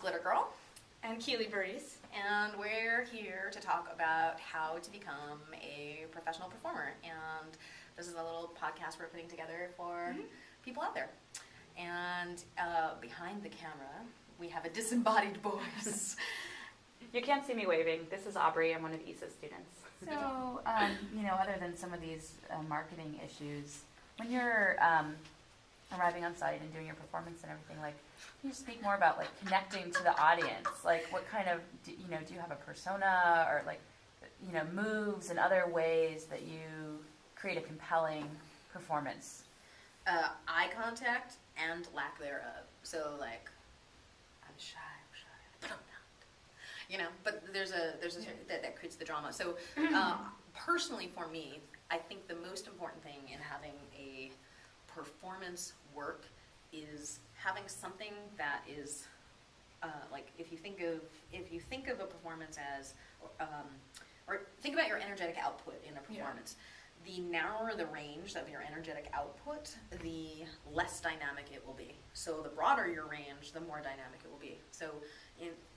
GlitterGirl, and Keely Burries, and we're here to talk about how to become a professional performer. And this is a little podcast we're putting together for people out there. And behind the camera, we have a disembodied voice. You can't see me waving. This is Aubrey. I'm one of Issa's students. So, other than some of these marketing issues, when you're arriving on site and doing your performance and everything, like, can you speak more about like connecting to the audience? Like, what kind of, do you have a persona or like, moves and other ways that you create a compelling performance? Eye contact and lack thereof. So like, I'm shy, but I'm not. But there's a that creates the drama. So personally for me, I think the most important thing in having a performance work is having something that is like if you think of a performance as or think about your energetic output in a performance. The narrower the range of your energetic output, the less dynamic it will be. So the broader your range, the more dynamic it will be. So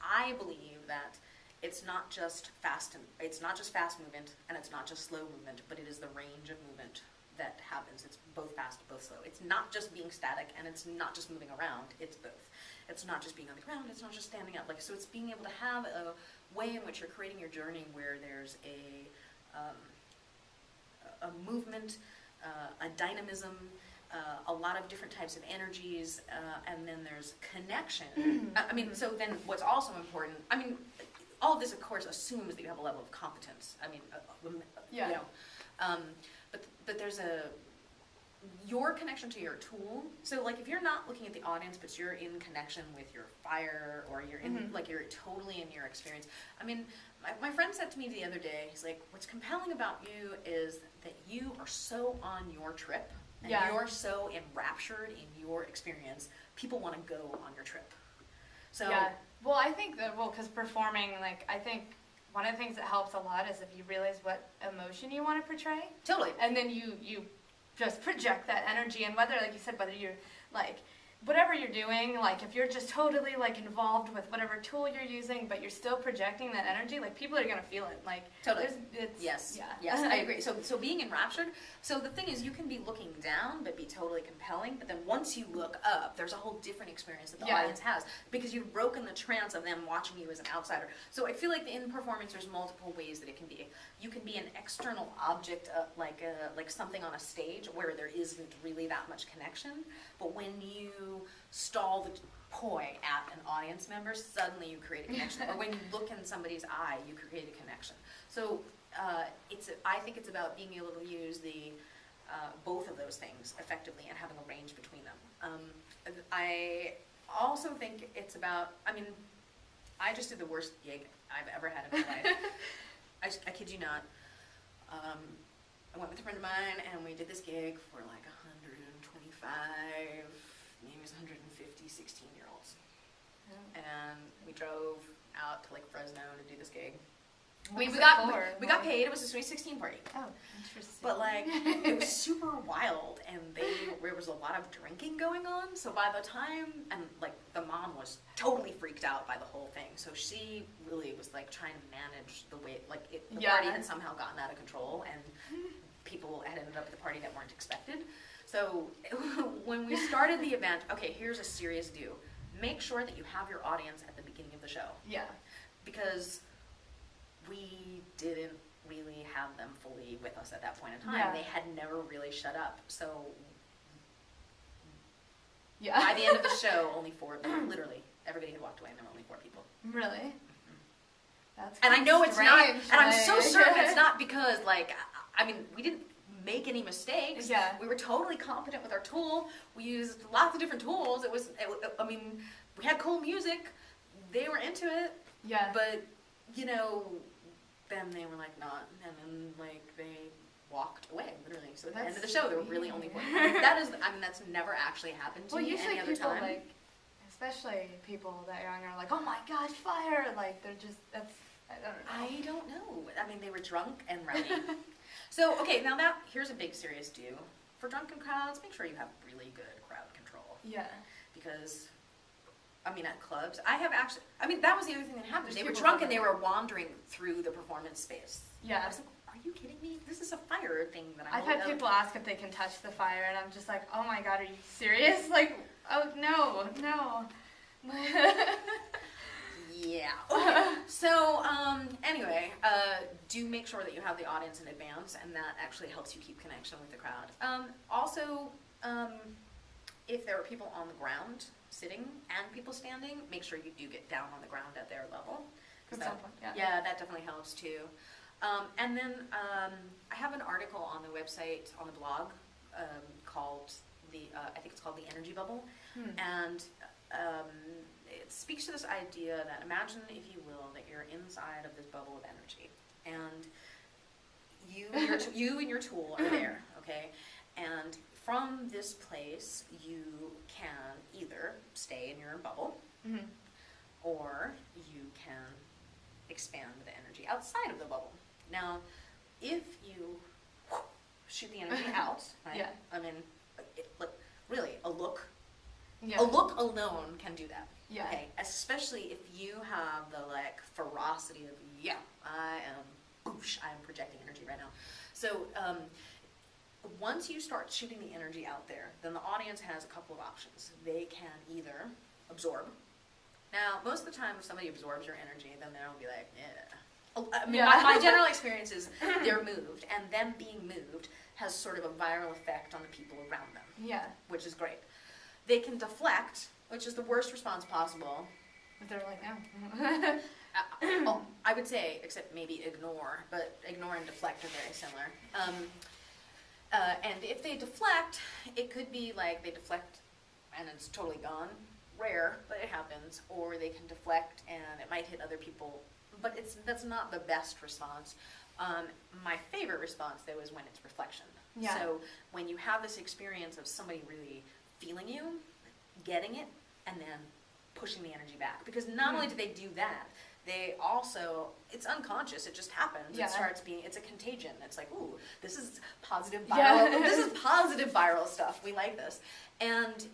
I believe that it's not just fast movement and it's not just slow movement, but it is the range of movement that happens. It's both fast, both slow. It's not just being static and it's not just moving around. It's both. It's not just being on the ground. It's not just standing up. So it's being able to have a way in which you're creating your journey where there's a movement, a dynamism, a lot of different types of energies, and then there's connection. So then what's also important, all of this, of course, assumes that you have a level of competence. But there's your connection to your tool. So like if you're not looking at the audience, but you're in connection with your fire, or you're in you're totally in your experience. My friend said to me the other day, he's like, what's compelling about you is that you are so on your trip, and you're so enraptured in your experience, people want to go on your trip. So well, I think that, because performing, I think one of the things that helps a lot is if you realize what emotion you want to portray. Totally. And then you just project that energy, and whether, like you said, whether you're whatever you're doing, if you're just totally involved with whatever tool you're using, but you're still projecting that energy, people are gonna feel it. Totally. Yes, I agree. So being enraptured. So the thing is, you can be looking down but be totally compelling. But then once you look up, there's a whole different experience that the audience has, because you've broken the trance of them watching you as an outsider. So I feel like in performance, there's multiple ways that it can be. You can be an external object, like something on a stage where there isn't really that much connection. But when you stall the poi at an audience member, suddenly you create a connection. Or when you look in somebody's eye, you create a connection. So I think it's about being able to use the both of those things effectively and having a range between them. I also think it's about, I just did the worst gig I've ever had in my life. I kid you not. I went with a friend of mine and we did this gig for 125, maybe it was 150 16-year-olds. And we drove out to Fresno to do this gig. We got paid. It was a Sweet 16 party. Oh, interesting. But it was super wild, and there was a lot of drinking going on. So by the time, and the mom was totally freaked out by the whole thing. So she really was trying to manage the way the party had somehow gotten out of control, and people had ended up at the party that weren't expected. So when we started the event, okay, here's a serious do. Make sure that you have your audience at the beginning of the show. Yeah. Because we didn't really have them fully with us at that point in time. Yeah. They had never really shut up. So by the end of the show, only 4, literally, everybody had walked away and there were only 4 people. Really? That's and I know it's not, and I'm so certain it's not because, we didn't make any mistakes. Yeah. We were totally competent with our tool. We used lots of different tools. We had cool music. They were into it. Yeah. But, then they were not, and then they walked away, literally. So at the end of the show, there were really only 4. That's never actually happened to me any other time. Especially people that young are oh my gosh, fire! They're just, I don't know. They were drunk and rowdy. So, okay, now here's a big serious do. For drunken crowds, make sure you have really good crowd control. Yeah. Because at clubs. I have actually, that was the other thing that happened. There's They were people drunk and running. they were wandering through the performance space. I Yeah. was like, are you kidding me? This is a fire thing that I'm I've had holding people ask if they can touch the fire, and I'm just like, oh my god, are you serious? Like, oh no. Yeah. Okay. So, anyway, do make sure that you have the audience in advance, and that actually helps you keep connection with the crowd. Also, if there are people on the ground sitting and people standing, make sure you do get down on the ground at their level. At some point, yeah. Yeah, that definitely helps too. And then I have an article on the website, on the blog, called I think it's called The Energy Bubble. And it speaks to this idea that imagine, if you will, that you're inside of this bubble of energy. And you and your tool are there, okay? And from this place, you can either stay in your bubble, or you can expand the energy outside of the bubble. Now, if you shoot the energy out, right? Yeah. Really, a look Yeah. A look alone can do that. Yeah. Okay. Especially if you have the ferocity of I am projecting energy right now. So once you start shooting the energy out there, then the audience has a couple of options. They can either absorb. Now, most of the time, if somebody absorbs your energy, then they'll be like, yeah. My general experience is they're moved, and them being moved has sort of a viral effect on the people around them. Yeah. Which is great. They can deflect, which is the worst response possible. But they're like, no. I would say, except maybe ignore, but ignore and deflect are very similar. And if they deflect, it could be like they deflect and it's totally gone. Rare, but it happens. Or they can deflect and it might hit other people, but that's not the best response. My favorite response, though, is when it's reflection. Yeah. So when you have this experience of somebody really feeling you, getting it, and then pushing the energy back. Because not only do they do that, they also, it's unconscious, it just happens. Yeah. It starts being, it's a contagion. It's like, ooh, this is positive viral, this is positive viral stuff. We like this. And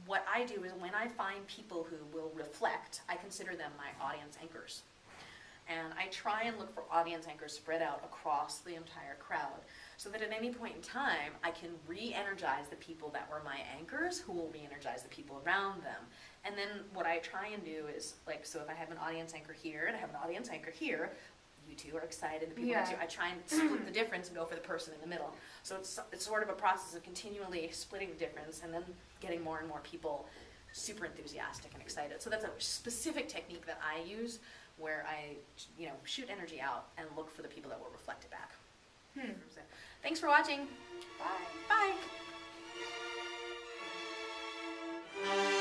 what I do is when I find people who will reflect, I consider them my audience anchors. And I try and look for audience anchors spread out across the entire crowd, so that at any point in time, I can re-energize the people that were my anchors, who will re-energize the people around them. And then what I try and do is, so if I have an audience anchor here, and I have an audience anchor here, you two are excited, the people next to you, I try and split the difference and go for the person in the middle. So it's sort of a process of continually splitting the difference, and then getting more and more people super enthusiastic and excited. So that's a specific technique that I use, where I, shoot energy out and look for the people that will reflect it back. So, thanks for watching. Bye. Bye.